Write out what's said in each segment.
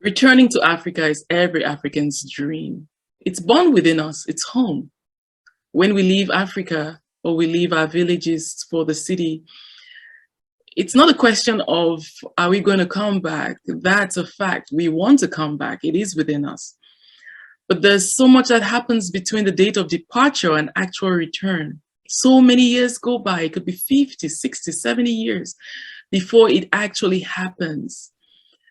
Returning to Africa is every African's dream. It's born within us, it's home. When we leave Africa or we leave our villages for the city, it's not a question of, are we going to come back? That's a fact. We want to come back. It is within us. But there's so much that happens between the date of departure and actual return. So many years go by. It could be 50, 60, 70 years before it actually happens.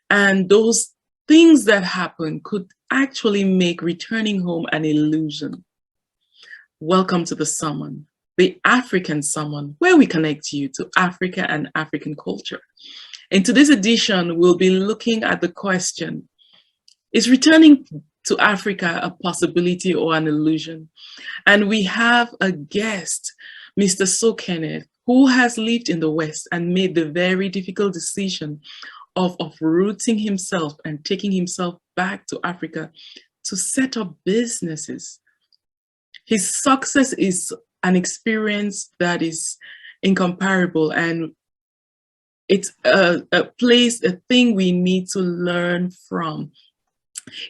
And those things that happen could actually make returning home an illusion. Welcome to the Summon, the African Summon, where we connect you to Africa and African culture. In today's edition, we'll be looking at the question, is returning to Africa a possibility or an illusion? And we have a guest, Mr. So Kenneth, who has lived in the West and made the very difficult decision of uprooting himself and taking himself back to Africa to set up businesses. His success is an experience that is incomparable, and it's a thing we need to learn from.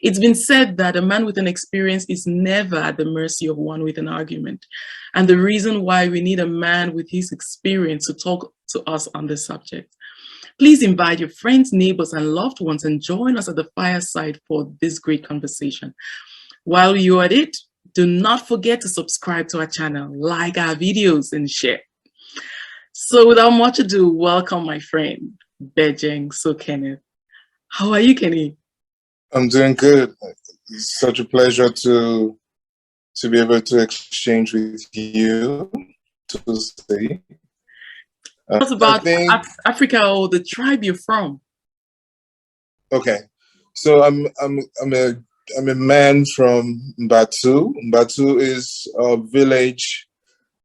It's been said that a man with an experience is never at the mercy of one with an argument. And the reason why we need a man with his experience to talk to us on this subject. Please invite your friends, neighbors, and loved ones and join us at the fireside for this great conversation. While you're at it, do not forget to subscribe to our channel, like our videos, and share. So without much ado, welcome my friend, Bejeng So Kenneth. How are you, Kenny? I'm doing good. It's such a pleasure to be able to exchange with you, to see. What about Africa or the tribe you're from? Okay, so I'm a man from Mbatu. Mbatu is a village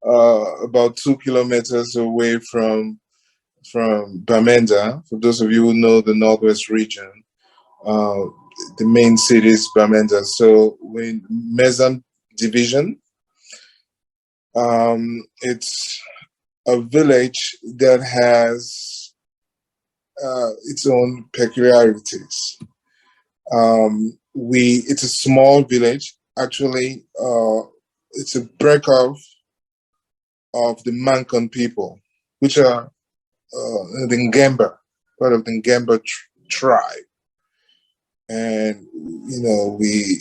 about 2 kilometers away from Bamenda. For those of you who know the Northwest region, the main city is Bamenda. So we're in Mezam division. It's a village that has its own peculiarities. It's a small village. Actually, it's a breakoff of the Mankan people, which are the Ngemba, part of the Ngemba tribe. And you know, we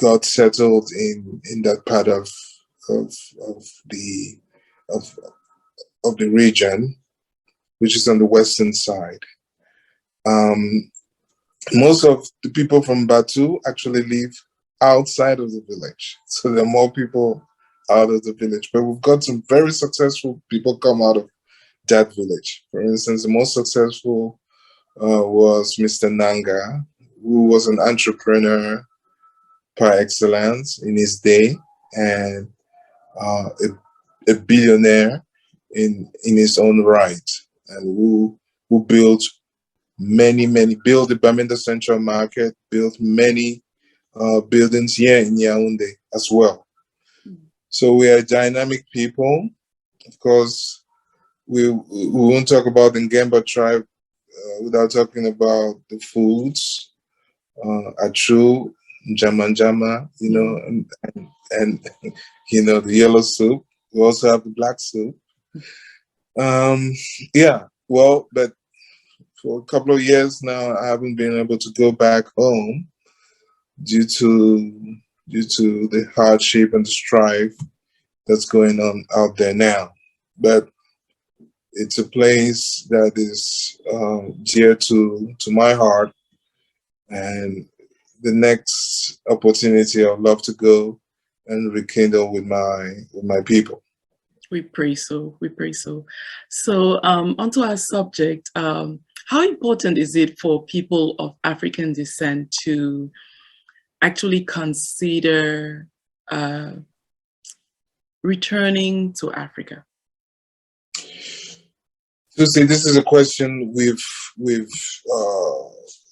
got settled in that part of the region, which is on the western side. Most of the people from Batu actually live outside of the village, so there are more people out of the village. But we've got some very successful people come out of that village. For instance, the most successful was Mr. Nanga, who was an entrepreneur par excellence in his day, and a billionaire in his own right, and who built built the Bamenda Central Market, built many buildings here in Yaoundé as well. So we are dynamic people. Of course, we won't talk about the Ngemba tribe without talking about the foods, achu, njama, you know, and you know, the yellow soup. We also have the black soup. Yeah, well, but for a couple of years now, I haven't been able to go back home due to the hardship and the strife that's going on out there now. But it's a place that is dear to my heart, and the next opportunity I'd love to go and rekindle with my people. We pray so. We pray so. So onto our subject. How important is it for people of African descent to actually consider returning to Africa? So see, this is a question we've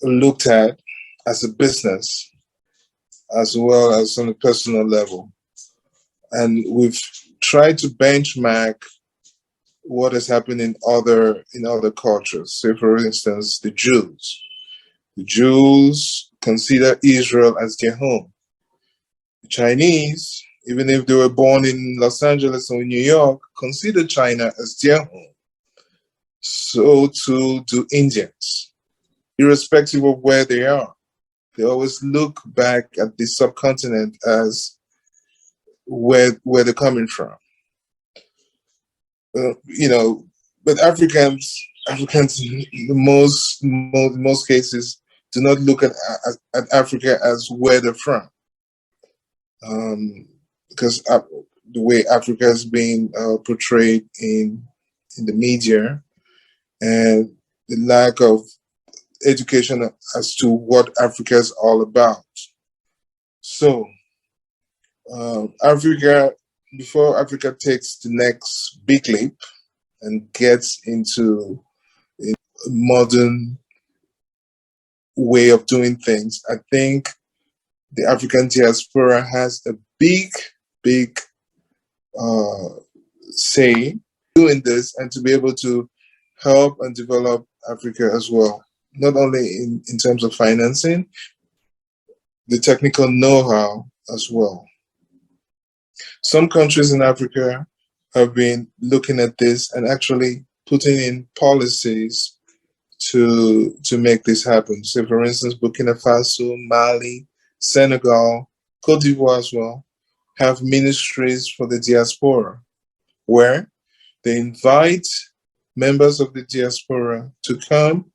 looked at as a business as well as on a personal level, and we've tried to benchmark what has happened in other cultures. Say, for instance, the Jews. The Jews consider Israel as their home. The Chinese, even if they were born in Los Angeles or New York, consider China as their home. So too do Indians, irrespective of where they are. They always look back at the subcontinent as where they're coming from. You know, but Africans in most cases do not look at Africa as where they're from, because the way Africa is being portrayed in the media, and the lack of education as to what Africa is all about. So, Africa, before Africa takes the next big leap and gets into a modern way of doing things, I think the African diaspora has a big say doing this, and to be able to help and develop Africa as well, not only in terms of financing, the technical know-how as well. Some countries in Africa have been looking at this and actually putting in policies to make this happen. So, for instance, Burkina Faso, Mali, Senegal, Cote d'Ivoire as well have ministries for the diaspora, where they invite members of the diaspora to come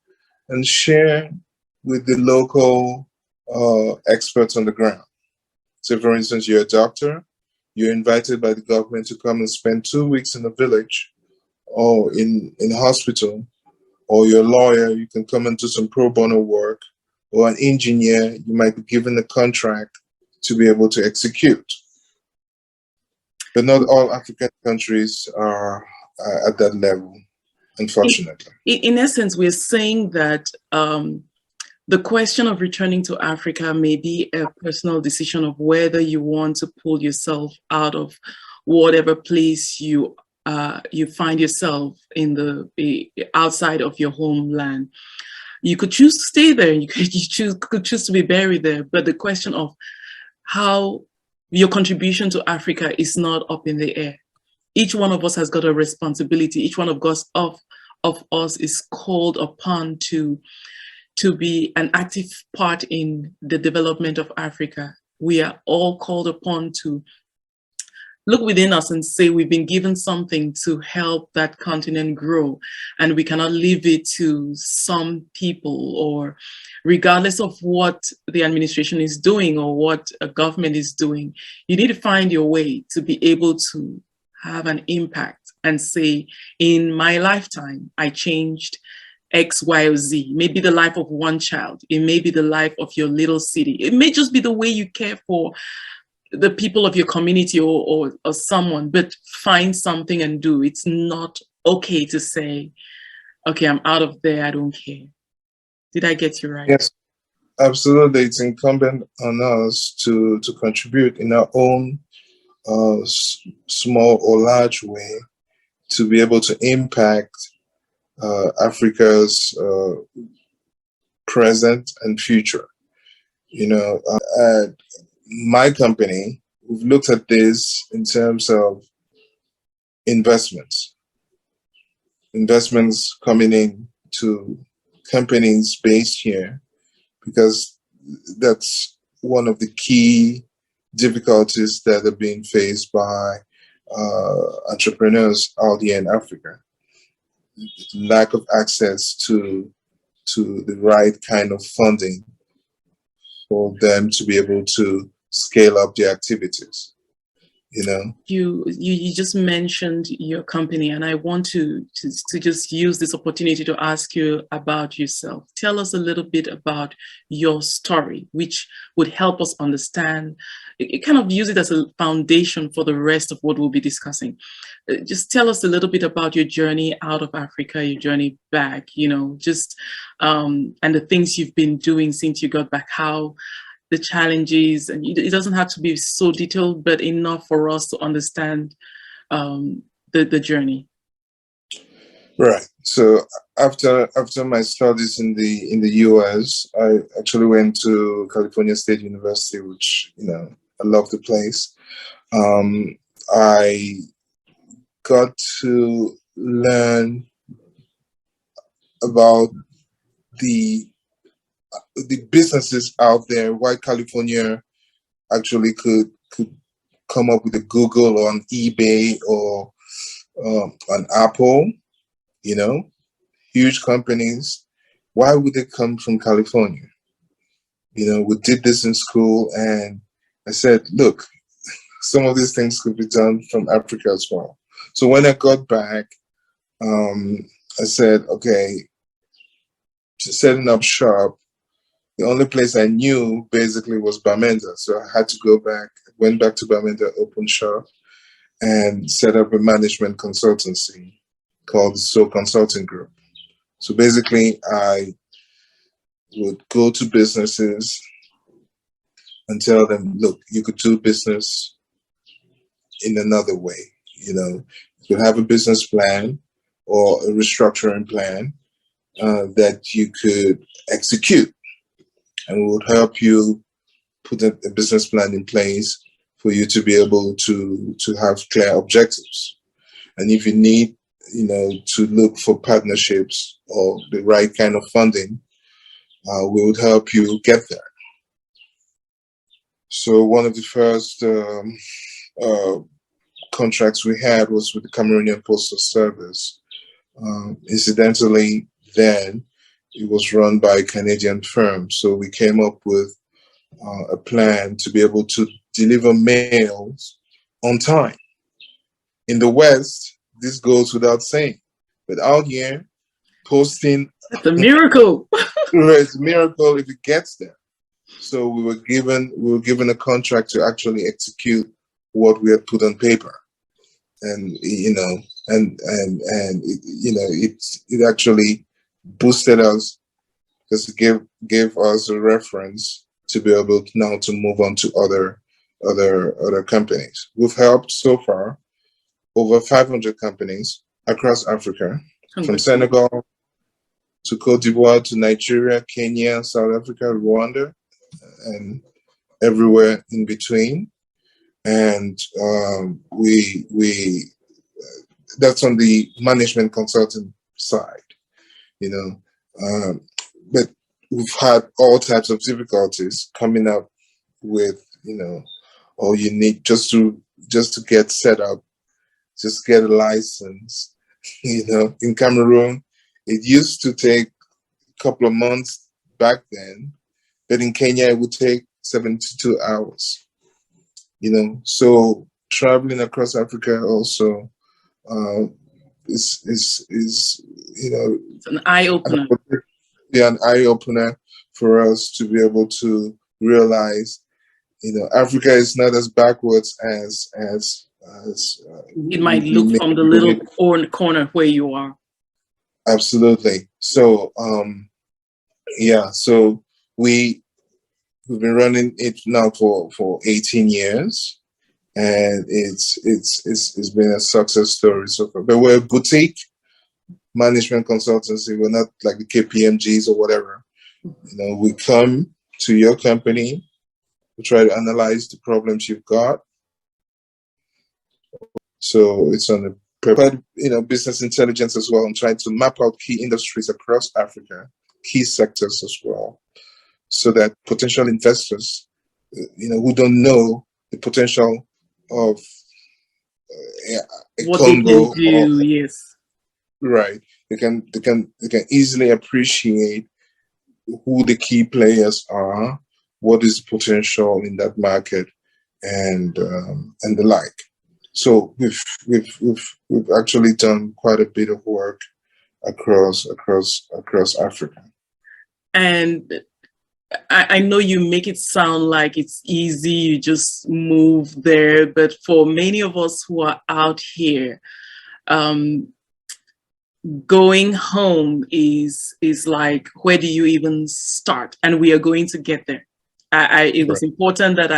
and share with the local experts on the ground. So, for instance, you're a doctor, you're invited by the government to come and spend 2 weeks in a village or in a hospital, or you're a lawyer, you can come and do some pro bono work, or an engineer, you might be given a contract to be able to execute. But not all African countries are at that level, unfortunately. In essence, we're saying that the question of returning to Africa may be a personal decision of whether you want to pull yourself out of whatever place you find yourself in the outside of your homeland. You could choose to stay there. You could choose to be buried there. But the question of how your contribution to Africa is not up in the air. Each one of us has got a responsibility. Each one of us is called upon to be an active part in the development of Africa. We are all called upon to look within us and say we've been given something to help that continent grow, and we cannot leave it to some people, or regardless of what the administration is doing or what a government is doing, you need to find your way to be able to have an impact and say, in my lifetime, I changed X, Y, or Z. Maybe the life of one child. It may be the life of your little city. It may just be the way you care for the people of your community or someone, but find something and do. It's not okay to say, okay, I'm out of there, I don't care. Did I get you right? Yes, absolutely. It's incumbent on us to contribute in our own small or large way to be able to impact Africa's present and future. You know, at my company, we've looked at this in terms of investments coming in to companies based here, because that's one of the key difficulties that are being faced by entrepreneurs out here in Africa. Lack of access to the right kind of funding for them to be able to scale up their activities. You know, you just mentioned your company, and I want to just use this opportunity to ask you about yourself. Tell us a little bit about your story, which would help us understand. It kind of use it as a foundation for the rest of what we'll be discussing. Just tell us a little bit about your journey out of Africa, your journey back, just and the things you've been doing since you got back, how the challenges, and it doesn't have to be so detailed, but enough for us to understand the journey. Right. So after my studies in the US, I actually went to California State University, which I love the place. I got to learn about the businesses out there, why California actually could come up with a Google or an eBay or an Apple, huge companies. Why would they come from California? We did this in school, and I said, look, some of these things could be done from Africa as well. So when I got back, I said, okay, setting up shop, the only place I knew basically was Bamenda. So I had to go back, went back to Bamenda, opened shop, and set up a management consultancy called So Consulting Group. So basically, I would go to businesses and tell them, look, you could do business in another way. You could have a business plan or a restructuring plan that you could execute, and we would help you put a business plan in place for you to be able to have clear objectives. And if you need, to look for partnerships or the right kind of funding, we would help you get there. So one of the first contracts we had was with the Cameroonian Postal Service. Incidentally, then it was run by a Canadian firm. So we came up with a plan to be able to deliver mails on time. In the West, this goes without saying, but out here, posting, it's a miracle. it's a miracle if it gets there. So we were given a contract to actually execute what we had put on paper, and it actually boosted us because it gave us a reference to be able now to move on to other companies. We've helped so far over 500 companies across Africa, from Senegal to Cote d'Ivoire to Nigeria, Kenya, South Africa, Rwanda, and everywhere in between. And we that's on the management consulting side, but we've had all types of difficulties coming up with, all you need just to get set up, just get a license. In Cameroon, it used to take a couple of months back then, but in Kenya it would take 72 hours. So traveling across Africa also is it's an eye opener. An eye opener for us to be able to realize, Africa is not as backwards as it might look from the little corner where you are. Absolutely. So so we've been running it now for 18 years, and it's been a success story so far. But we're a boutique management consultancy. We're not like the KPMGs or whatever. We come to your company, we try to analyze the problems you've got. So it's on the business intelligence as well, and trying to map out key industries across Africa, key sectors as well, so that potential investors, who don't know the potential of what Congo, they can do, yes, right, they can easily appreciate who the key players are, what is the potential in that market, and the like. So we've actually done quite a bit of work across Africa. And I know you make it sound like it's easy, you just move there, but for many of us who are out here, going home is like, where do you even start? And we are going to get there. It was important that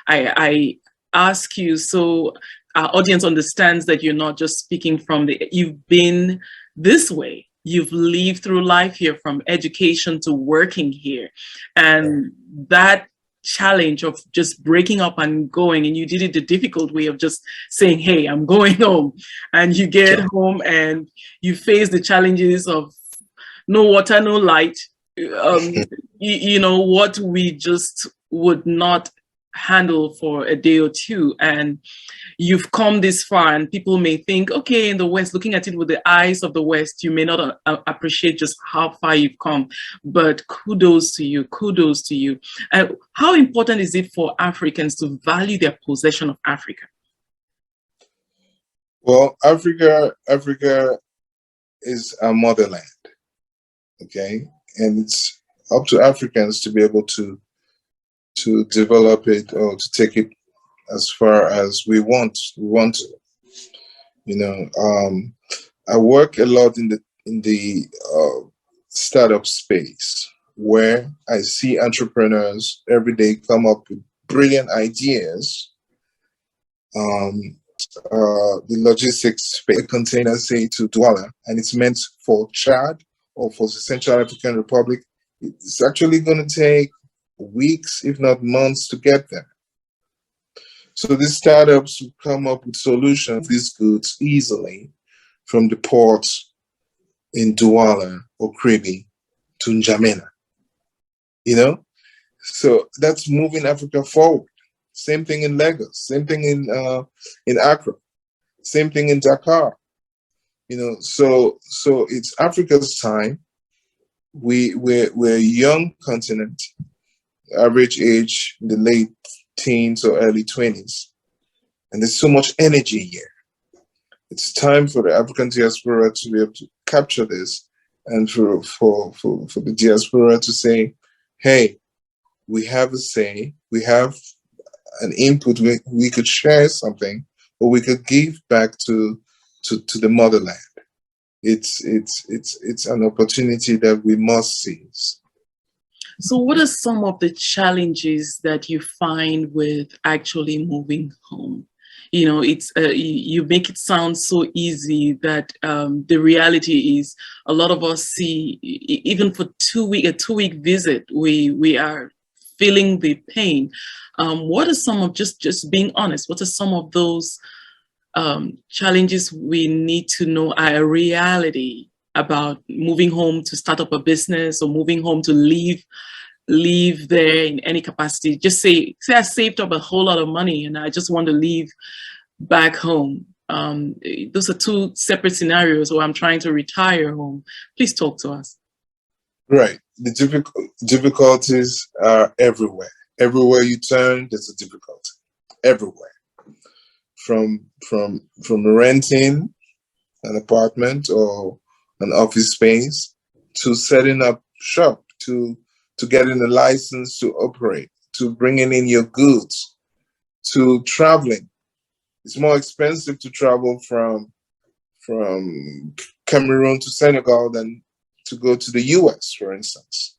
I ask you, so our audience understands that you're not just speaking from you've been this way. You've lived through life here, from education to working here. And that challenge of just breaking up and going, and you did it the difficult way of just saying, hey, I'm going home. And you get home and you face the challenges of no water, no light. You know, what we just would not handle for a day or two. And you've come this far, and people may think, okay, in the West, looking at it with the eyes of the West, you may not appreciate just how far you've come, but kudos to you, kudos to you. How important is it for Africans to value their possession of Africa? Well, Africa is our motherland, okay? And it's up to Africans to be able to develop it or to take it as far as we want to. You know, I work a lot in the startup space, where I see entrepreneurs every day come up with brilliant ideas. The logistics space, a container, say, to Douala, and it's meant for Chad or for the Central African Republic. It's actually going to take weeks, if not months, to get there. So these startups will come up with solutions for these goods easily from the ports in Douala or Kribi to N'Djamena. You know, so that's moving Africa forward. Same thing in Lagos. Same thing in Accra. Same thing in Dakar. You know, so it's Africa's time. We're a young continent. Average age in the late teens or early 20s, and there's so much energy here. It's time for the African diaspora to be able to capture this, and for the diaspora to say, hey, we have a say, we have an input, we could share something, or we could give back to the motherland. It's an opportunity that we must seize. So what are some of the challenges that you find with actually moving home? You know, it's you make it sound so easy, that the reality is a lot of us see, even for a 2-week visit, we are feeling the pain. What are some of, just being honest, what are some of those challenges we need to know are a reality about moving home to start up a business, or moving home to live there in any capacity? Just say I saved up a whole lot of money and I just want to leave back home. Those are two separate scenarios, or I'm trying to retire home. Please talk to us. Right. The difficulties are everywhere. Everywhere you turn, there's a difficulty. Everywhere. From renting an apartment or an office space, to setting up shop, to getting a license to operate, to bringing in your goods, to traveling. It's more expensive to travel from Cameroon to Senegal than to go to the US, for instance.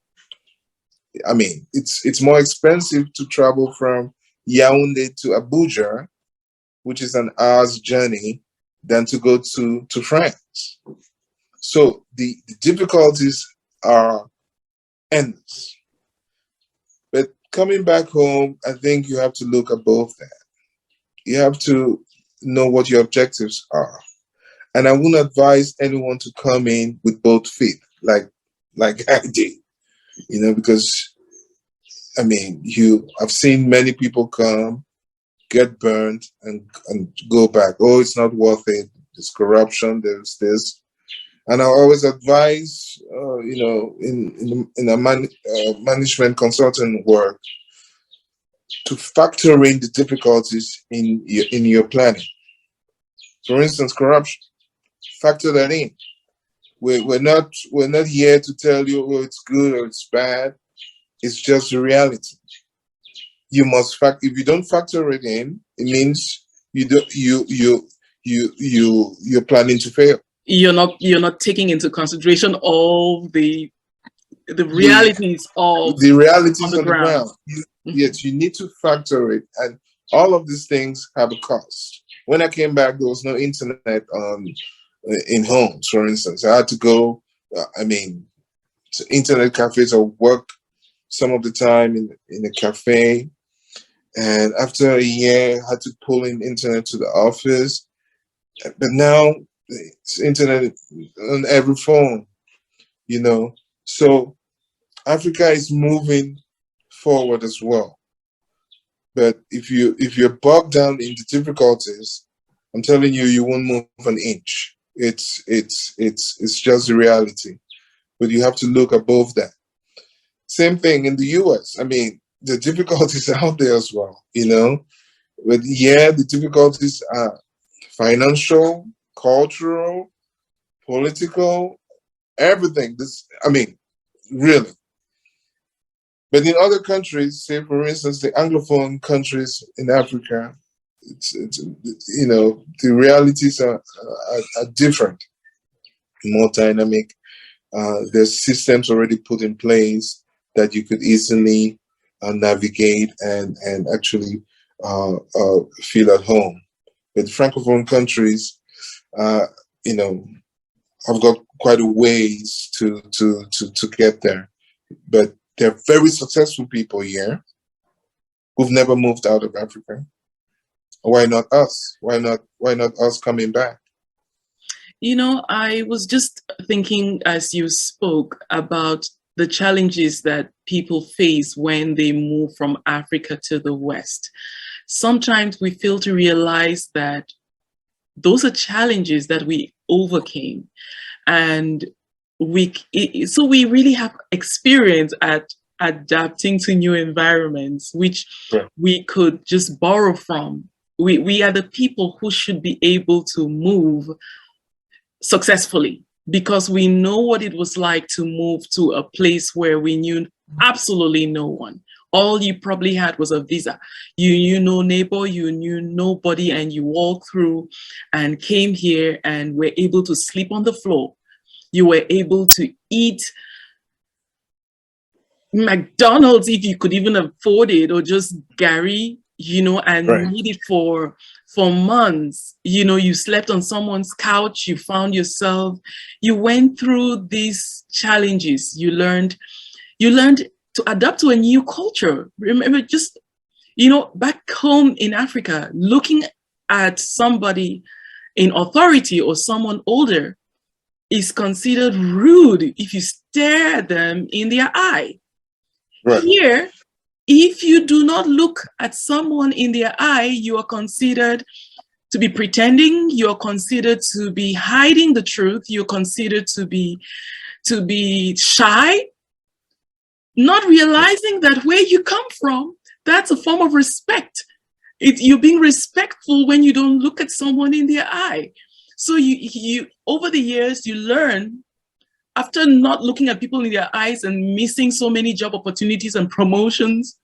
I mean, it's more expensive to travel from Yaoundé to Abuja, which is an hour's journey, than to go to France. So the difficulties are endless. But coming back home, I think you have to look at both that. You have to know what your objectives are. And I wouldn't advise anyone to come in with both feet, like I did, you know, because I mean, I've seen many people come, get burned, and go back. Oh, it's not worth it. There's corruption. There's this. And I always advise, you know, in a management consultant work, to factor in the difficulties in your planning. For instance, corruption. Factor that in. We're not here to tell you, oh, it's good or it's bad. It's just the reality. You must if you don't factor it in, it means you're planning to fail. You're not taking into consideration all the realities of the realities on the ground. Yes, you need to factor it, and all of these things have a cost. When I came back, there was no internet in homes, for instance. I had to go, to internet cafes or work some of the time in a cafe. And after a year, I had to pull in internet to the office. But now it's internet on every phone, you know. So Africa is moving forward as well. But if you're bogged down in the difficulties, I'm telling you, you won't move an inch. It's just the reality. But you have to look above that. Same thing in the US. I mean, the difficulties are out there as well, you know. But yeah, the difficulties are financial, cultural, political, everything. Really. But in other countries, say for instance, the Anglophone countries in Africa, it's the realities are different, more dynamic. There's systems already put in place that you could easily navigate and actually feel at home. But Francophone countries, uh, you know, have got quite a ways to get there. But they're very successful people here who've never moved out of Africa. Why not us? Why not us coming back? I was just thinking as you spoke about the challenges that people face when they move from Africa to the West. Sometimes we fail to realize that those are challenges that we overcame. And so we really have experience at adapting to new environments, which we could just borrow from. We are the people who should be able to move successfully because we know what it was like to move to a place where we knew absolutely no one. All you probably had was a visa. You knew no neighbor, you knew nobody, and you walked through and came here and were able to sleep on the floor. You were able to eat McDonald's if you could even afford it, or just Gary, and made it for months. You slept on someone's couch, you found yourself, you went through these challenges, you learned to adapt to a new culture. Remember, just, back home in Africa, looking at somebody in authority or someone older is considered rude if you stare at them in their eye. Right. Here, if you do not look at someone in their eye, you are considered to be pretending, you're considered to be hiding the truth, you're considered to be shy, not realizing that where you come from, that's a form of respect. You're being respectful when you don't look at someone in their eye. So you over the years, you learn, after not looking at people in their eyes and missing so many job opportunities and promotions,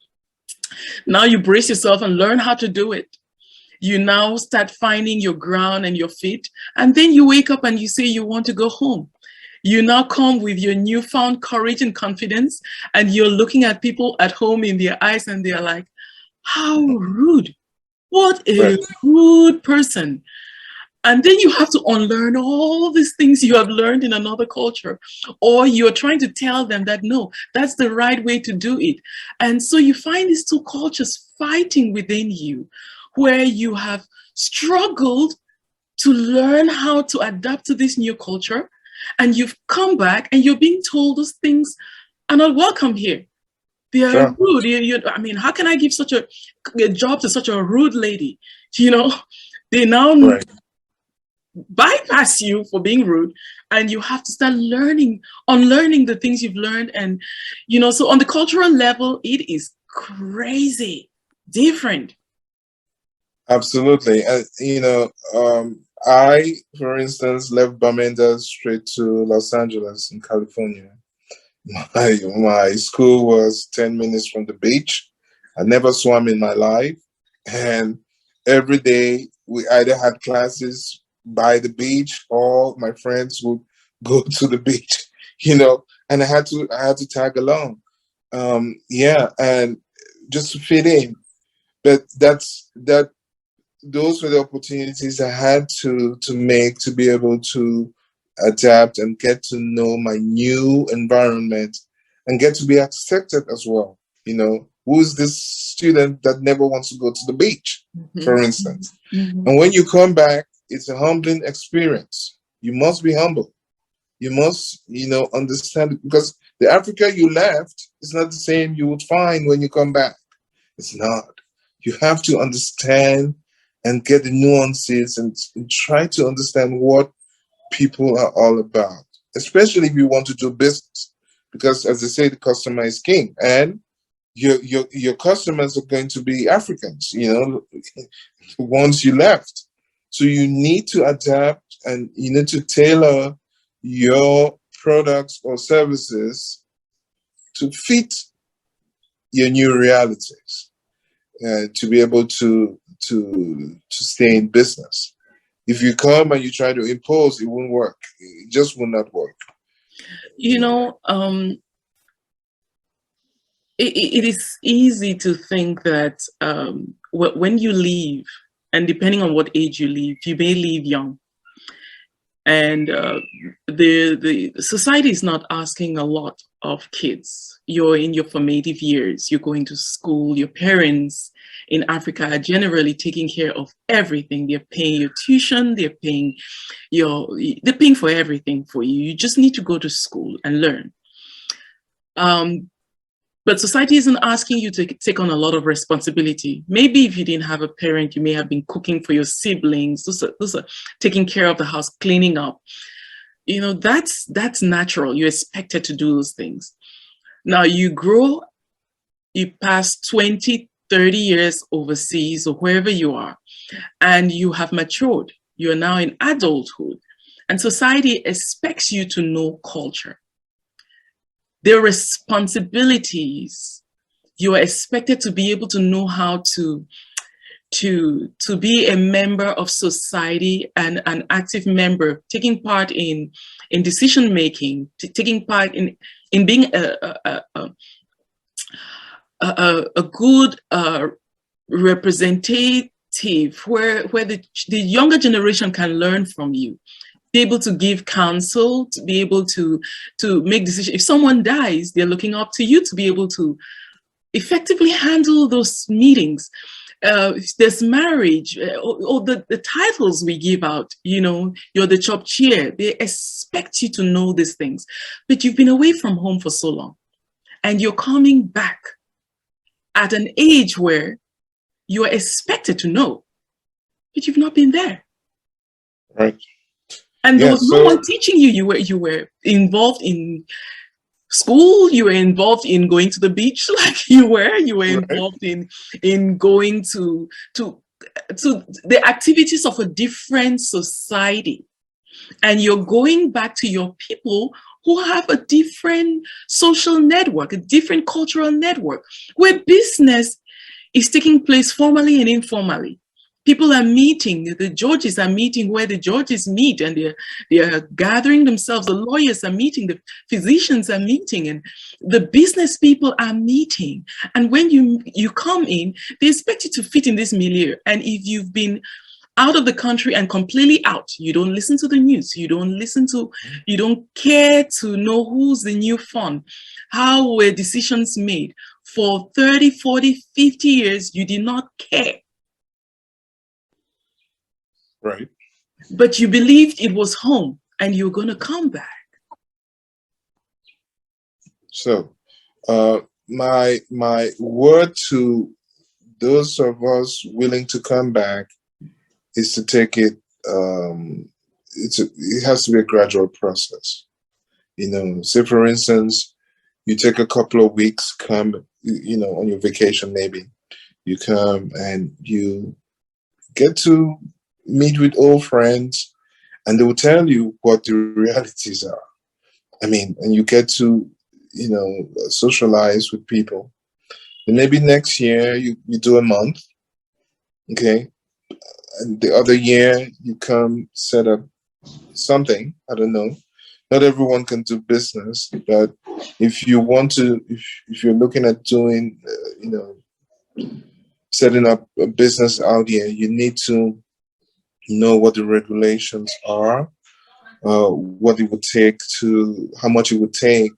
now you brace yourself and learn how to do it. You now start finding your ground and your feet, and then you wake up and you say you want to go home. You now come with your newfound courage and confidence, and you're looking at people at home in their eyes and they're like, how rude. What a rude person. And then you have to unlearn all these things you have learned in another culture, or you're trying to tell them that, no, that's the right way to do it. And so you find these two cultures fighting within you, where you have struggled to learn how to adapt to this new culture. And you've come back and you're being told those things are not welcome here. They are rude. How can I give such a job to such a rude lady? They now bypass you for being rude, and you have to start unlearning the things you've learned. And so on the cultural level, it is crazy different. Absolutely. I, for instance, left Bamenda straight to Los Angeles in California. My school was 10 minutes from the beach. I never swam in my life, and every day we either had classes by the beach or my friends would go to the beach, and I had to tag along. And just to fit in. But those were the opportunities I had to make to be able to adapt and get to know my new environment and get to be accepted as well. Who's this student that never wants to go to the beach, for instance? And when you come back, it's a humbling experience. You must be humble. You must, understand it, because the Africa you left is not the same you would find when you come back. It's not. You have to understand and get the nuances and try to understand what people are all about, especially if you want to do business. Because as they say, the customer is king, and your customers are going to be Africans, once you left. So you need to adapt and you need to tailor your products or services to fit your new realities, to be able to stay in business. If you come and you try to impose, it won't work. It just will not work. It is easy to think that when you leave, and depending on what age you leave, you may leave young. And the society is not asking a lot of kids. You're in your formative years, you're going to school, your parents in Africa are generally taking care of everything. They're paying your tuition, they're paying for everything for you. You just need to go to school and learn. But society isn't asking you to take on a lot of responsibility. Maybe if you didn't have a parent, you may have been cooking for your siblings, those are taking care of the house, cleaning up. That's natural. You're expected to do those things. Now you grow, you pass 20, 30 years overseas or wherever you are, and you have matured. You're now in adulthood, and society expects you to know culture. Their responsibilities, you are expected to be able to know how to be a member of society and an active member, taking part in decision making, taking part in being a good representative where the younger generation can learn from you. Be able to give counsel, to be able to make decisions. If someone dies, they're looking up to you to be able to effectively handle those meetings. If there's marriage, or the titles we give out, you're the chop chair. They expect you to know these things, but you've been away from home for so long, and you're coming back at an age where you are expected to know, but you've not been there. Right. And there was no one teaching you. You were involved in school. You were involved in going to the beach, like you were. You were involved in going to the activities of a different society, and you're going back to your people who have a different social network, a different cultural network, where business is taking place formally and informally. People are meeting, the judges are meeting where the judges meet, and they are gathering themselves. The lawyers are meeting, the physicians are meeting, and the business people are meeting. And when you come in, they expect you to fit in this milieu. And if you've been out of the country and completely out, you don't listen to the news, you don't care to know who's the new fund, how were decisions made. For 30, 40, 50 years, you did not care. Right. But you believed it was home and you're going to come back. So, my word to those of us willing to come back is to take it. It has to be a gradual process. Say for instance, you take a couple of weeks, come, on your vacation, maybe you come and you get to meet with old friends, and they will tell you what the realities are. And you get to, socialize with people. And maybe next year you do a month, okay? And the other year you come set up something, I don't know. Not everyone can do business, but if you want to, if you're looking at doing, setting up a business out here, you need to know what the regulations are, what it would take to, how much it would take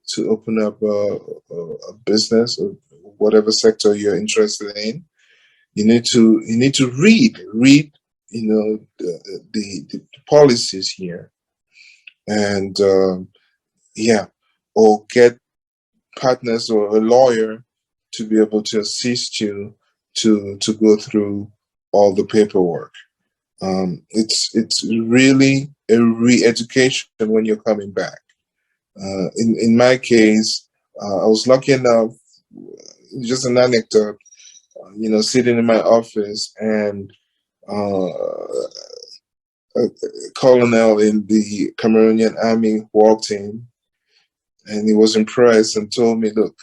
to open up a business or whatever sector you're interested in. You need to read, the policies here, and yeah, or get partners or a lawyer to be able to assist you to go through all the paperwork. It's really a re-education when you're coming back. In my case, I was lucky enough, just an anecdote, sitting in my office, and a colonel in the Cameroonian army walked in, and he was impressed and told me, "Look,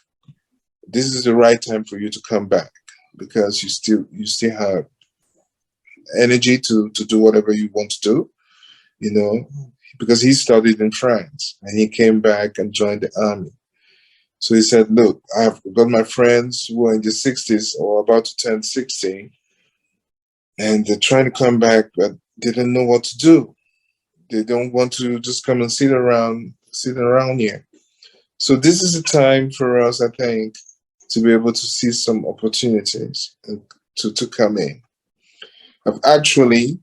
this is the right time for you to come back, because you still have energy to do whatever you want to do, because he studied in France and he came back and joined the army." So he said, "Look, I've got my friends who are in the 60s or about to turn 60, and they're trying to come back, but they don't know what to do. They don't want to just come and sit around here. So this is a time for us, I think, to be able to see some opportunities and to come in." I've actually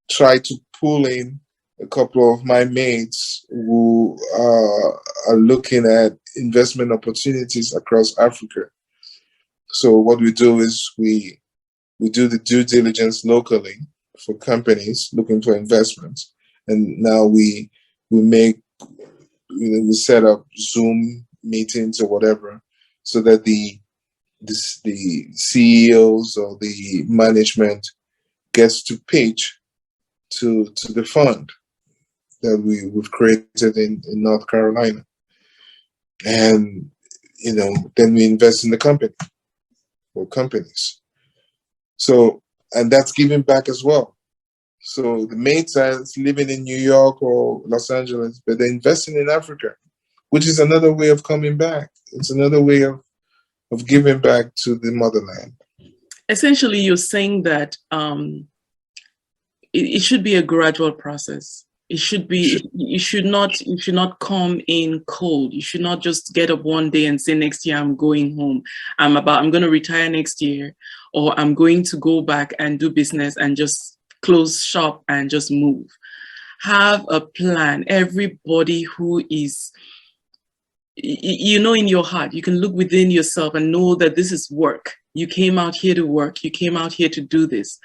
tried to pull in a couple of my mates who are looking at investment opportunities across Africa. So what we do is we do the due diligence locally for companies looking for investments, and now we make, we set up Zoom meetings or whatever, so that the CEOs or the management gets to pitch to the fund that we've created in North Carolina, and then we invest in the company or companies. So, and that's giving back as well. So the mates are living in New York or Los Angeles, but they're investing in Africa, which is another way of coming back. It's another way of giving back to the motherland. Essentially, you're saying that it should be a gradual process. It should be, you should not come in cold. You should not just get up one day and say, next year I'm going home. I'm going to retire next year, or I'm going to go back and do business and just close shop and just move. Have a plan. Everybody who is, in your heart, you can look within yourself and know that this is work. You came out here to work. You came out here to do this.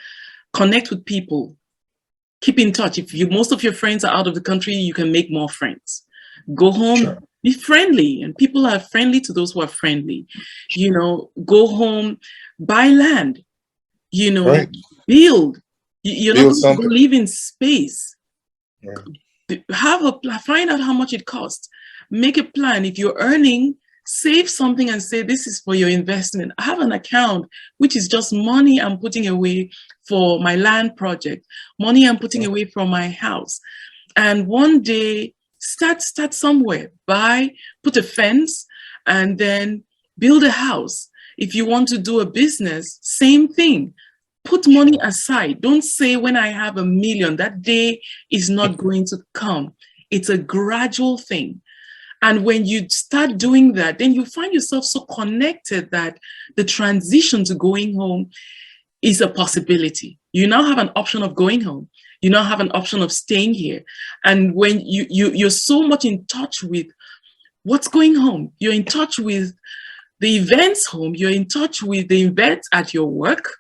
Connect with people. Keep in touch. If most of your friends are out of the country, you can make more friends. Go home, sure. Be friendly, and people are friendly to those who are friendly. Go home, buy land. Right. Build. You're not going to live in space. Right. Find out how much it costs. Make a plan. If you're earning, save something and say, this is for your investment. I have an account, which is just money I'm putting away for my land project, money I'm putting away from my house. And one day, start somewhere. Put a fence, and then build a house. If you want to do a business, same thing. Put money aside. Don't say, when I have $1 million, that day is not going to come. It's a gradual thing. And when you start doing that, then you find yourself so connected that the transition to going home is a possibility. You now have an option of going home. You now have an option of staying here. And when you're so much in touch with what's going home, you're in touch with the events home, you're in touch with the events at your work,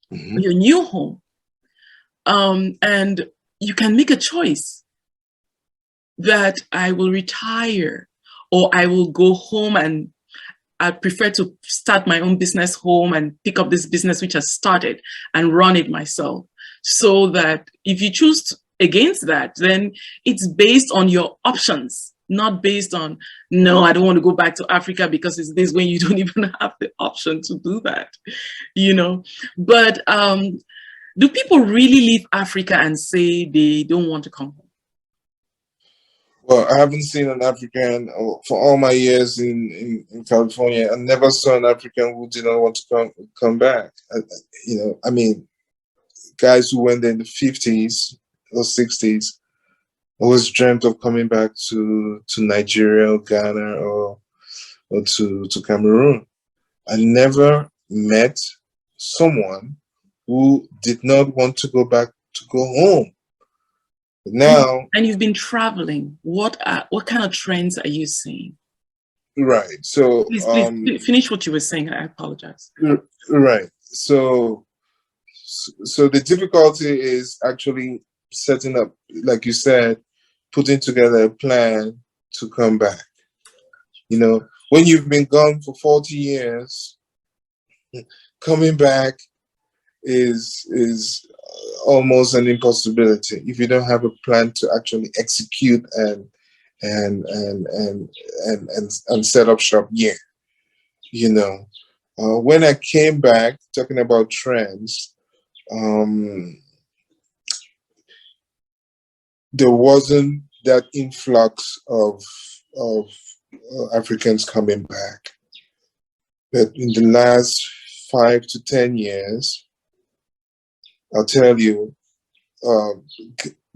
your new home. And you can make a choice that I will retire, or I will go home, and I prefer to start my own business home and pick up this business which has started and run it myself. So that if you choose against that, then it's based on your options, not based on, no, I don't want to go back to Africa because it's this, when you don't even have the option to do that, But do people really leave Africa and say they don't want to come home? Well, I haven't seen an African for all my years in California. I never saw an African who did not want to come back. I mean, guys who went there in the 50s or 60s always dreamt of coming back to Nigeria or Ghana or to Cameroon. I never met someone who did not want to go back to go home. Now, and you've been traveling. What kind of trends are you seeing? right. So, please finish what you were saying. I apologize. Right. So the difficulty is actually setting up, like you said, putting together a plan to come back. You know, when you've been gone for 40 years, coming back is almost an impossibility if you don't have a plan to actually execute and set up shop here. You know, when I came back, talking about trends, there wasn't that influx of Africans coming back. But in the last 5 to 10 years, I'll tell you,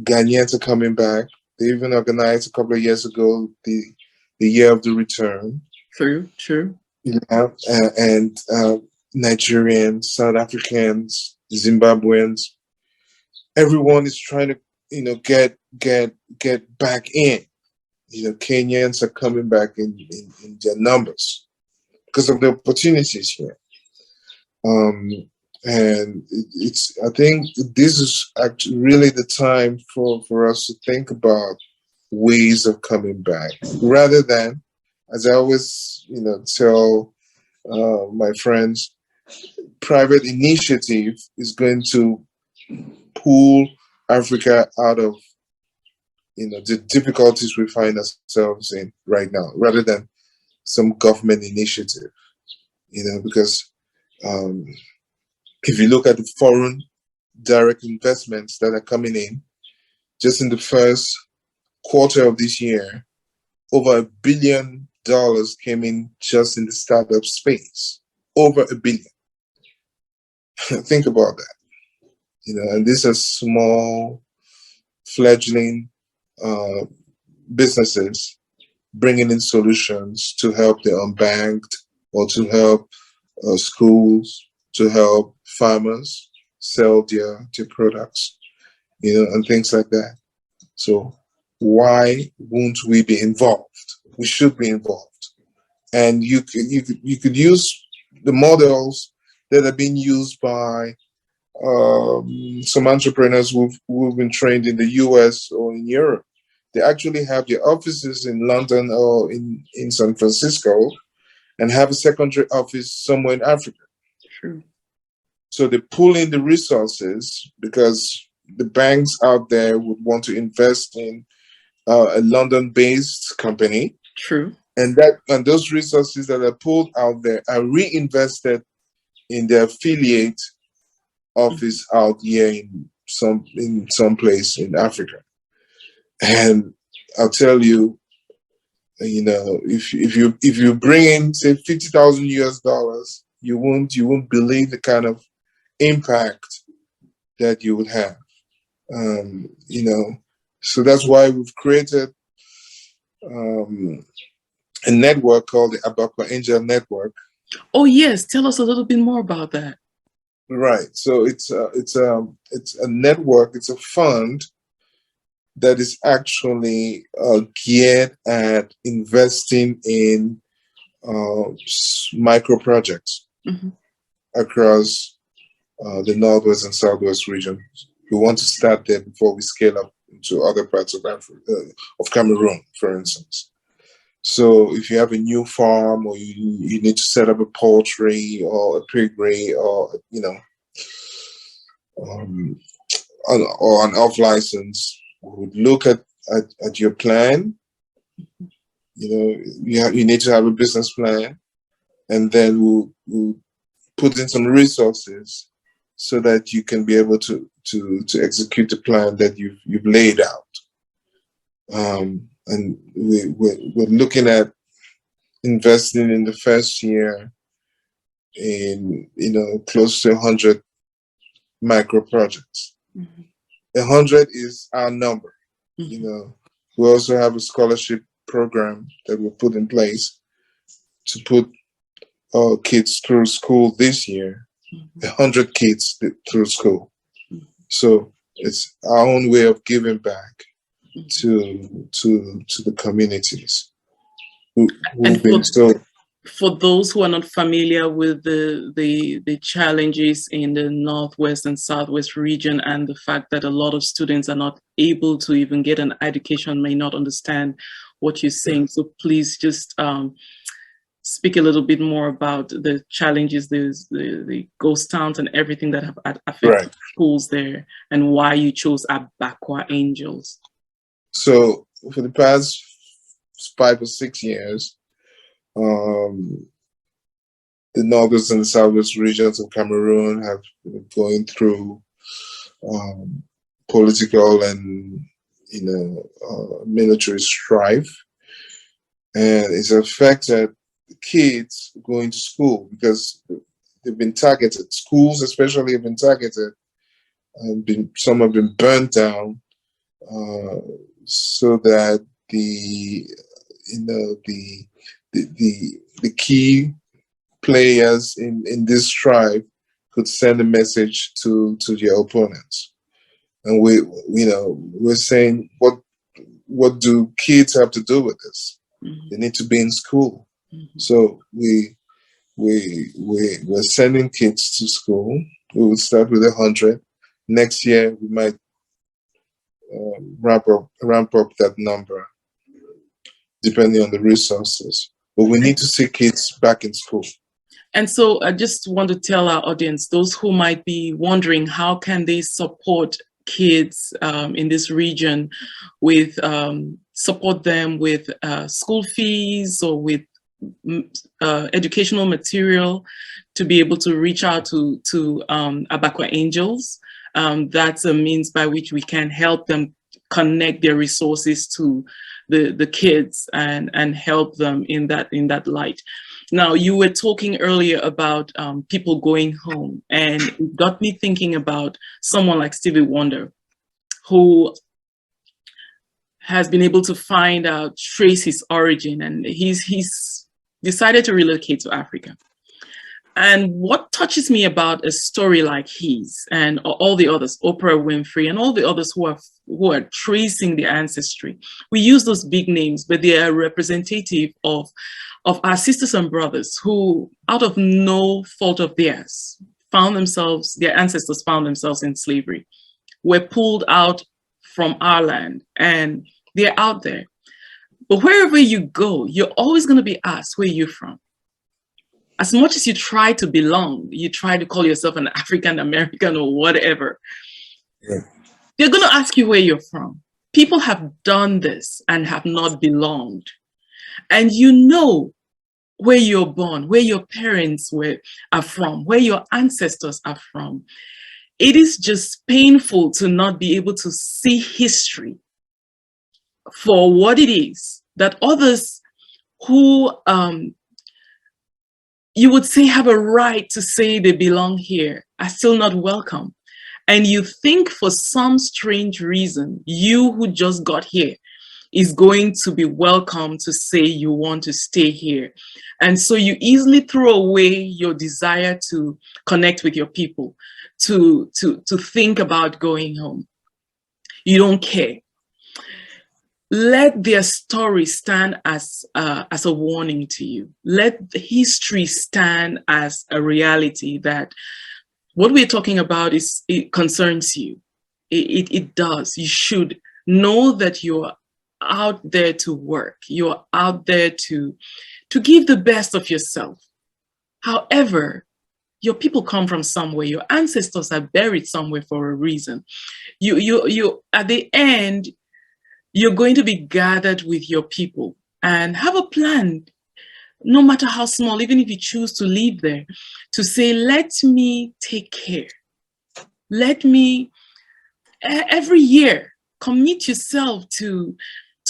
Ghanaians are coming back. They even organized a couple of years ago the year of the return. True. Yeah, and Nigerians, South Africans, Zimbabweans, everyone is trying to, get back in. Kenyans are coming back in their numbers because of the opportunities here. And I think this is actually really the time for us to think about ways of coming back, rather than, as I always, tell my friends, private initiative is going to pull Africa out of, the difficulties we find ourselves in right now, rather than some government initiative, because if you look at the foreign direct investments that are coming in, just in the first quarter of this year, over $1 billion came in just in the startup space. Over $1 billion. Think about that. And these are small, fledgling businesses bringing in solutions to help the unbanked, or to help schools, to help farmers sell their products, and things like that. So why won't we be involved? We should be involved. And you could use the models that are being used by some entrepreneurs who've been trained in the US or in Europe. They actually have their offices in London or in San Francisco, and have a secondary office somewhere in Africa. True. So they pull in the resources because the banks out there would want to invest in a London-based company. True. And those resources that are pulled out there are reinvested in the affiliate office out here in some place in Africa. And I'll tell you, if you bring in, say, $50,000 US, you won't believe the kind of impact that you would have. So that's why we've created a network called the Abakwa Angel Network. Oh yes, tell us a little bit more about that. Right. So it's a network. It's a fund that is actually geared at investing in micro projects across the Northwest and Southwest region. We want to start there before we scale up into other parts of Africa, of Cameroon, for instance. So if you have a new farm, or you need to set up a poultry or a piggery, or or an off license, we would look at your plan. You need to have a business plan, and then we'll put in some resources so that you can be able to execute the plan that you've laid out. and we're looking at investing in the first year in, close to 100 micro projects. 100 is our number. We also have a scholarship program that we put in place to put our kids through school this year. 100 kids through school. So it's our own way of giving back to the communities who've been so. For those who are not familiar with the challenges in the Northwest and Southwest region, and the fact that a lot of students are not able to even get an education, may not understand what you're saying. So please just speak a little bit more about the challenges, the ghost towns and everything that have affected schools there, and why you chose Abakwa Angels. So for the past 5 or 6 years, the Northwest and Southwest regions of Cameroon have been going through political and military strife, and it's affected kids going to school because they've been targeted. Schools especially have been targeted, and some have been burnt down, so that the key players in this strife could send a message to their opponents. And we're saying, what do kids have to do with this? They need to be in school. So we're sending kids to school. We will start with 100. Next year we might ramp up that number, depending on the resources. But we need to see kids back in school. And so I just want to tell our audience, those who might be wondering, how can they support kids in this region with support them with school fees or with educational material to be able to reach out to Abakwa Angels. That's a means by which we can help them connect their resources to the kids and help them in that light. Now, you were talking earlier about people going home, and it got me thinking about someone like Stevie Wonder, who has been able to trace his origin, and he's decided to relocate to Africa. And what touches me about a story like his and all the others, Oprah Winfrey and all the others who are tracing their ancestry, we use those big names, but they are representative of our sisters and brothers who, out of no fault of theirs, their ancestors found themselves in slavery, were pulled out from our land, and they're out there. But wherever you go, you're always going to be asked, where you're from. As much as you try to belong, you try to call yourself an African American or whatever, they're going to ask you where you're from. People have done this and have not belonged. And you know where you're born, where your parents are from, where your ancestors are from. It is just painful to not be able to see history for what it is, that others who you would say have a right to say they belong here are still not welcome. And you think for some strange reason, you who just got here is going to be welcome to say you want to stay here. And so you easily throw away your desire to connect with your people, to think about going home. You don't care. Let their story stand as a warning to you. Let history stand as a reality that what we're talking about it concerns you. It does. You should know that you're out there to work. You're out there to give the best of yourself. However, your people come from somewhere. Your ancestors are buried somewhere for a reason. You at the end, you're going to be gathered with your people and have a plan, no matter how small, even if you choose to live there, to say, let me take care. Let me, every year, commit yourself to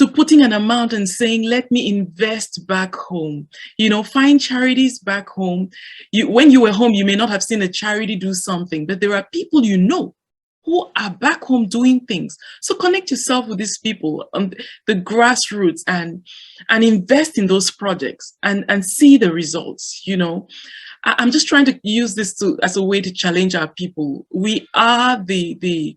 to putting an amount and saying, let me invest back home. You know, find charities back home. When you were home, you may not have seen a charity do something, but there are people you know who are back home doing things. So connect yourself with these people on the grassroots and invest in those projects and see the results. You know, I'm just trying to use this as a way to challenge our people. We are the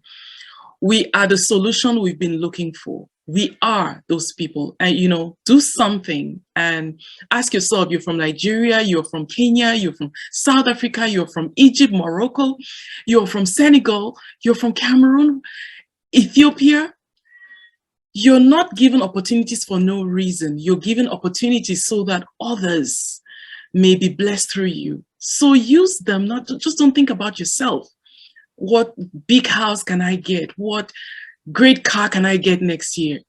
solution we've been looking for. We are those people. And, you know, do something and ask yourself, you're from Nigeria, you're from Kenya, you're from South Africa, you're from Egypt, Morocco, you're from Senegal, you're from Cameroon, Ethiopia. You're not given opportunities for no reason. You're given opportunities so that others may be blessed through you. So use them, just don't think about yourself. What big house can I get? What great car can I get next year?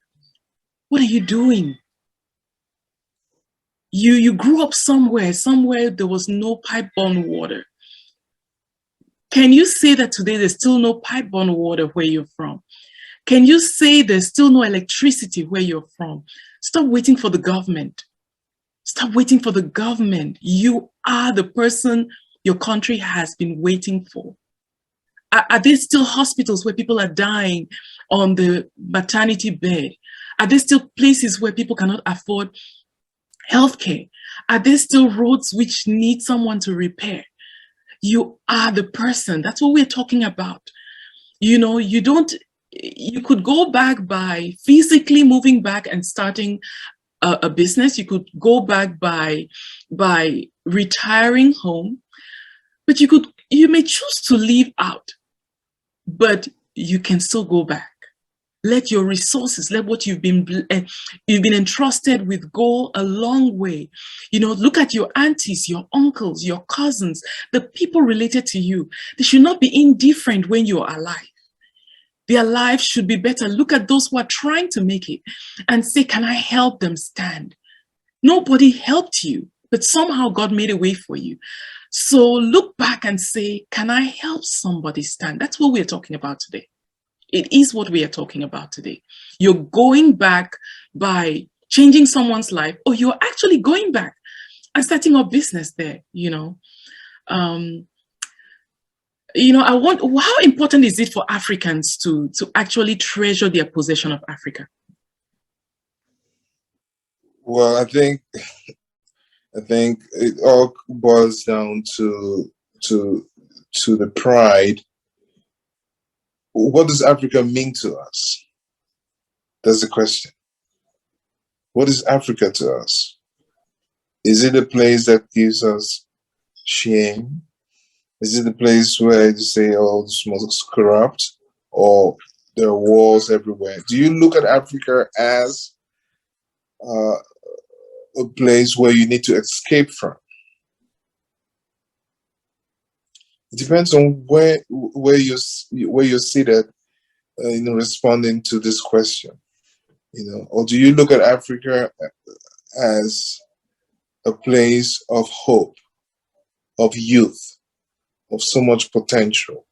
What are you doing? You grew up somewhere there was no pipe-borne water. Can you say that today there's still no pipe-borne water where you're from? Can you say there's still no electricity where you're from? Stop waiting for the government. Stop waiting for the government. You are the person your country has been waiting for. Are there still hospitals where people are dying on the maternity bed? Are there still places where people cannot afford healthcare? Are there still roads which need someone to repair? You are the person. That's what we're talking about. You know, you could go back by physically moving back and starting a business. You could go back by retiring home, but you may choose to leave out. But you can still go back. Let your resources, let what you've been entrusted with go a long way. You know, look at your aunties, your uncles, your cousins, the people related to you. They should not be indifferent when you're alive. Their lives should be better. Look at those who are trying to make it and say, can I help them stand? Nobody helped you, but somehow God made a way for you. So look back and say, can I help somebody stand? That's what we're talking about today. It is what we are talking about today. You're going back by changing someone's life, or you're actually going back and starting a business there, you know. How important is it for Africans to actually treasure their possession of Africa? Well, I think it all boils down to the pride. What does Africa mean to us? That's the question. What is Africa to us? Is it a place that gives us shame? Is it a place where you say, oh, this is corrupt, or there are wars everywhere? Do you look at Africa as a place where you need to escape from? It depends on where you're seated in responding to this question, you know. Or do you look at Africa as a place of hope, of youth, of so much potential,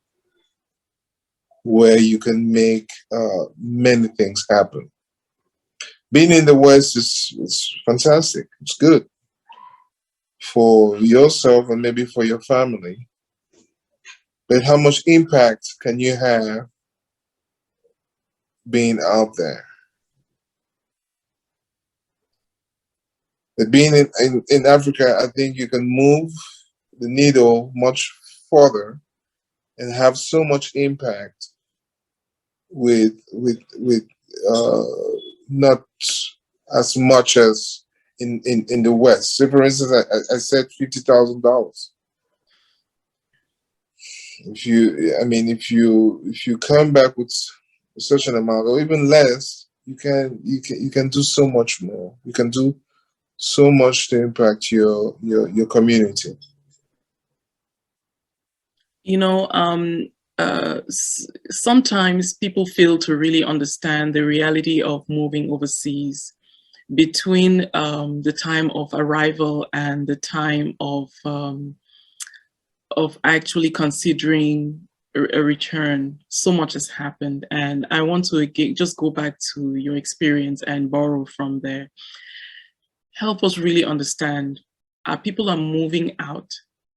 where you can make many things happen? Being in the West is fantastic. It's good for yourself and maybe for your family. But how much impact can you have being out there? But being in Africa, I think you can move the needle much further and have so much impact with not as much as in the West. So, for instance, I said $50,000. If you come back with such an amount, or even less, you can do so much more. You can do so much to impact your community. You know, sometimes people fail to really understand the reality of moving overseas between the time of arrival and the time of actually considering a return. So much has happened, and I want to again just go back to your experience and borrow from there. Help us really understand. People are moving out,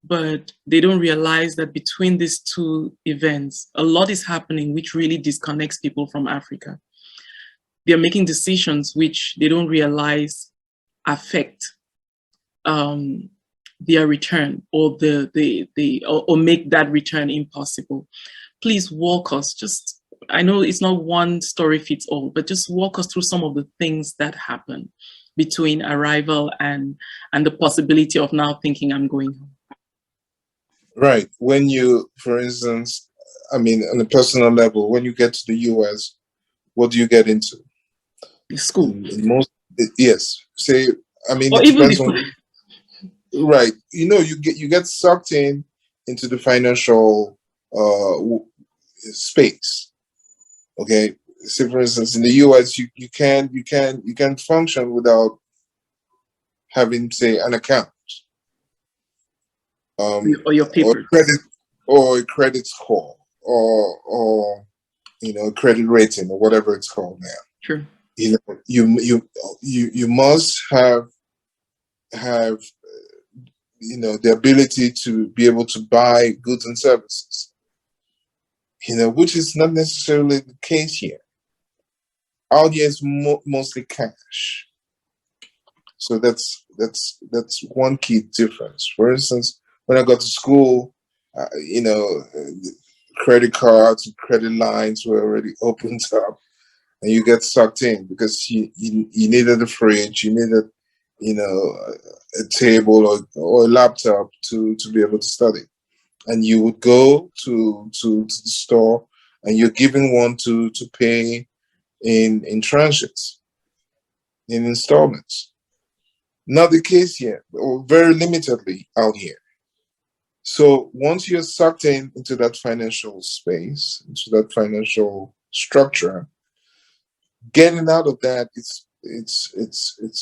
but they don't realize that between these two events, a lot is happening which really disconnects people from Africa. They're making decisions which they don't realize affect their return, or or make that return impossible. Please walk us. Just, I know it's not one story fits all, but just walk us through some of the things that happen between arrival and the possibility of now thinking I'm going home. Right. When you, for instance, I mean, on a personal level, when you get to the US, what do you get into? School. Yes. Say, I mean, or it even depends on. Right. You know, you get sucked into the financial space. Okay. Say, for instance, in the US, you can function without having, say, an account, or your papers, or a credit score, or you know, credit rating, or whatever it's called now. True. You know, you must have you know, the ability to be able to buy goods and services, you know, which is not necessarily the case here. Out here is mostly cash. So that's one key difference. For instance, when I got to school, you know, credit cards and credit lines were already opened up, and you get sucked in because you needed a fridge, you needed, you know, a table or a laptop to be able to study. And you would go to the store, and you're given one to pay in tranches, in installments. Not the case here, or very limitedly out here. So once you're sucked into that financial space, into that financial structure, getting out of that, it's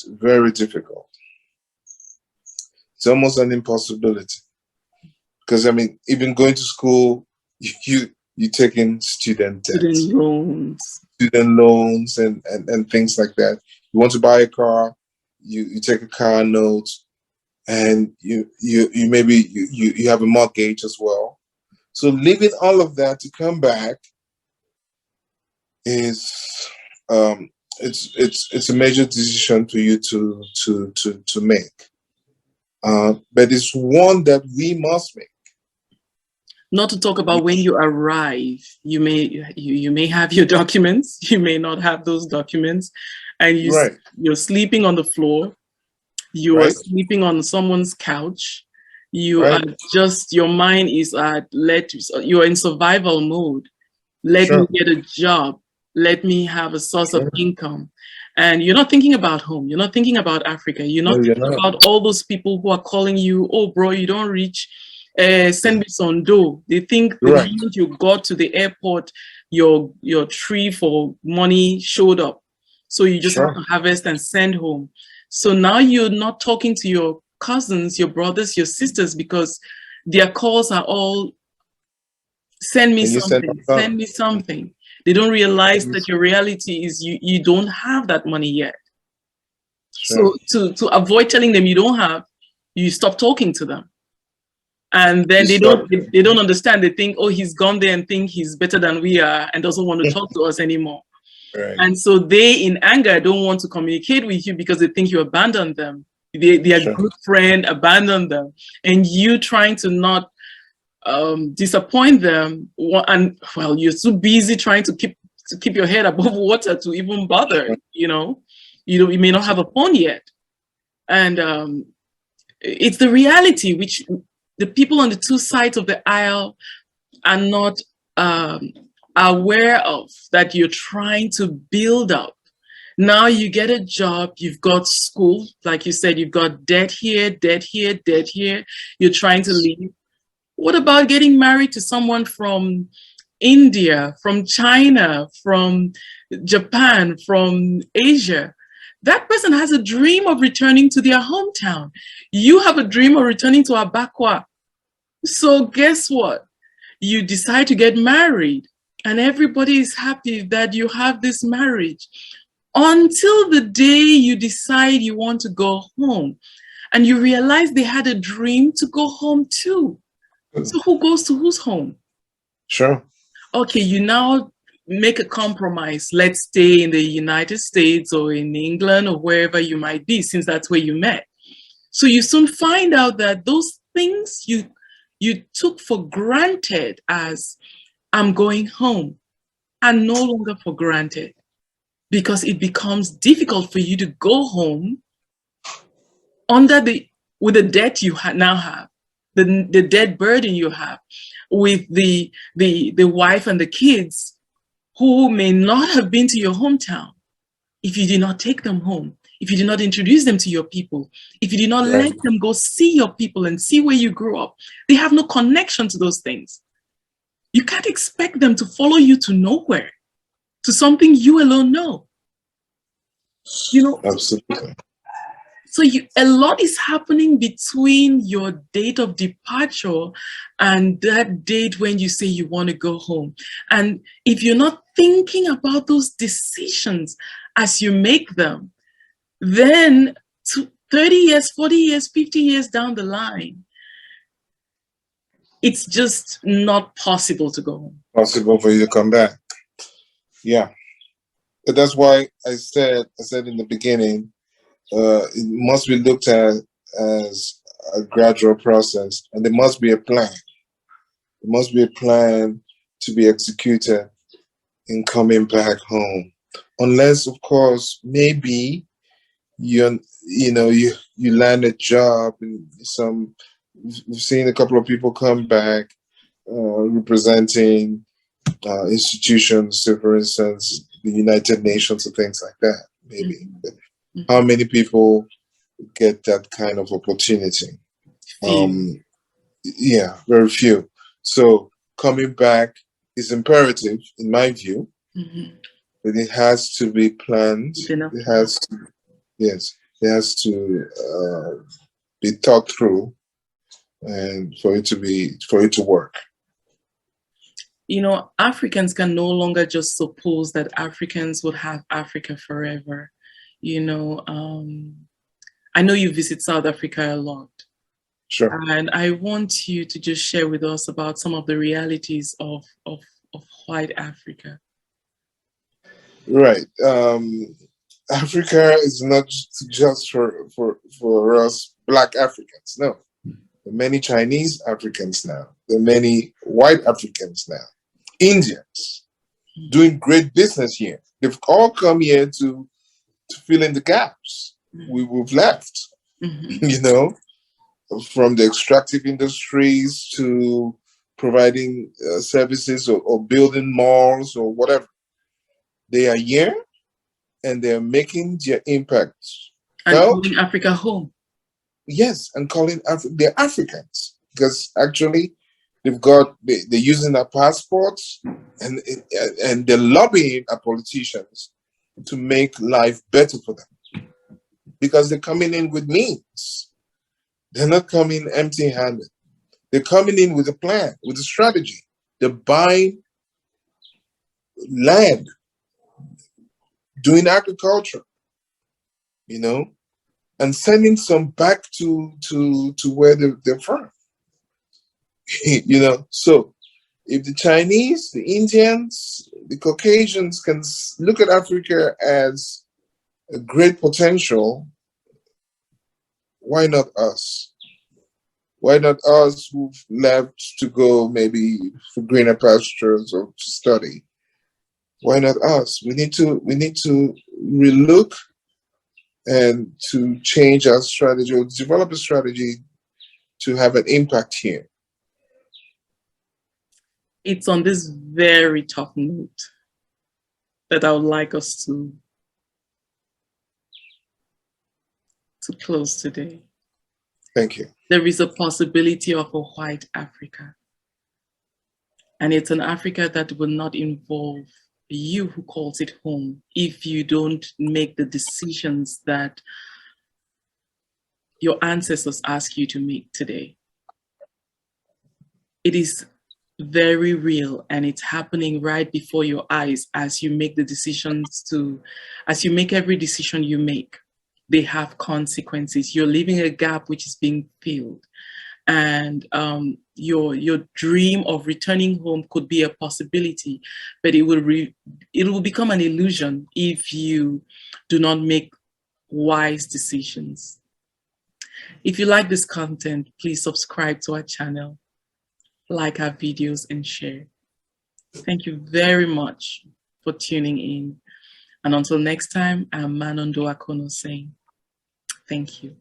very difficult. It's almost an impossibility, because I mean, even going to school, you taking student debt, student loans, and things like that. You want to buy a car, you take a car note, and you maybe you have a mortgage as well. So leaving all of that to come back is it's a major decision for you to make. But it's one that we must make. Not to talk about when you arrive, you may have your documents, you may not have those documents, and you're sleeping on the floor, you are sleeping on someone's couch, you are just, your mind is you're in survival mode. Let me get a job, let me have a source of income. And you're not thinking about home, you're not thinking about Africa, you're not thinking about all those people who are calling you, oh bro, you don't reach, send me some dough. They think the moment you got to the airport, your tree for money showed up. So you just have to harvest and send home. So now you're not talking to your cousins, your brothers, your sisters, because their calls are all, send me something, send me something. They don't realize that your reality is you don't have that money yet. So to avoid telling them you don't have, you stop talking to them. And then they don't understand. They think, oh, he's gone there and think he's better than we are and doesn't want to talk to us anymore. And so they, in anger, don't want to communicate with you because they think you abandoned them. Their good friend abandoned them. And you trying to not disappoint them, and well, you're too busy trying to keep your head above water to even bother. You may not have a phone yet. And it's the reality which the people on the two sides of the aisle are not aware of, that you're trying to build up. Now you get a job, you've got school, like you said, you've got debt here, debt here, debt here, you're trying to leave. What about getting married to someone from India, from China, from Japan, from Asia? That person has a dream of returning to their hometown. You have a dream of returning to Abakwa. So guess what? you decide to get married, and everybody is happy that you have this marriage until the day you decide you want to go home and you realize they had a dream to go home too. So who goes to whose home? Sure. Okay, you now make a compromise. Let's stay in the United States or in England or wherever you might be, since that's where you met. So you soon find out that those things you took for granted as I'm going home are no longer for granted, because it becomes difficult for you to go home with the debt you now have, the debt burden you have, with the wife and the kids who may not have been to your hometown if you did not take them home, if you did not introduce them to your people, if you did not let them go see your people and see where you grew up. They have no connection to those things. You can't expect them to follow you to nowhere, to something you alone know. You know, Absolutely. so a lot is happening between your date of departure and that date when you say you want to go home. And if you're not thinking about those decisions as you make them, then 30 years, 40 years, 50 years down the line, it's just not possible to go home. Possible for you to come back. Yeah. But that's why I said in the beginning, it must be looked at as a gradual process, and there must be a plan. There must be a plan to be executed in coming back home. Unless, of course, maybe you land a job in some. We've seen a couple of people come back representing institutions, so for instance, the United Nations and things like that. Maybe. Mm-hmm. How many people get that kind of opportunity? Yeah, very few. So coming back is imperative, in my view. Mm-hmm. But it has to be planned. It has to be thought through, and for it to work. You know, Africans can no longer just suppose that Africans would have Africa forever. You know, I know you visit South Africa a lot. Sure. And I want you to just share with us about some of the realities of white Africa. Right. Africa is not just for us Black Africans. No. There are many Chinese Africans now. There are many white Africans now. Indians doing great business here. They've all come here to fill in the gaps we've left. Mm-hmm. You know, from the extractive industries to providing services or building malls or whatever. They are here and they're making their impact. And calling Africa home. Yes, and calling they're Africans, because actually they're using our passports and they're lobbying our politicians to make life better for them, because they're coming in with means. They're not coming empty-handed. They're coming in with a plan, with a strategy. They're buying land, doing agriculture, you know, and sending some back to where they're from. You know, so if the Chinese, the Indians, the Caucasians can look at Africa as a great potential, why not us? Why not us who've left to go maybe for greener pastures or to study? Why not us? We need to relook and to change our strategy or develop a strategy to have an impact here. It's on this very tough note that I would like us to close today. Thank you. There is a possibility of a white Africa. And it's an Africa that will not involve you who calls it home if you don't make the decisions that your ancestors asked you to make today. It is very real, and it's happening right before your eyes as you make the decisions as you make every decision you make. They have consequences. You're leaving a gap which is being filled, and your dream of returning home could be a possibility, but it will become an illusion if you do not make wise decisions. If you like this content, please subscribe to our channel, like our videos, and share. Thank you very much for tuning in. And until next time, I'm Manondo Akono saying thank you.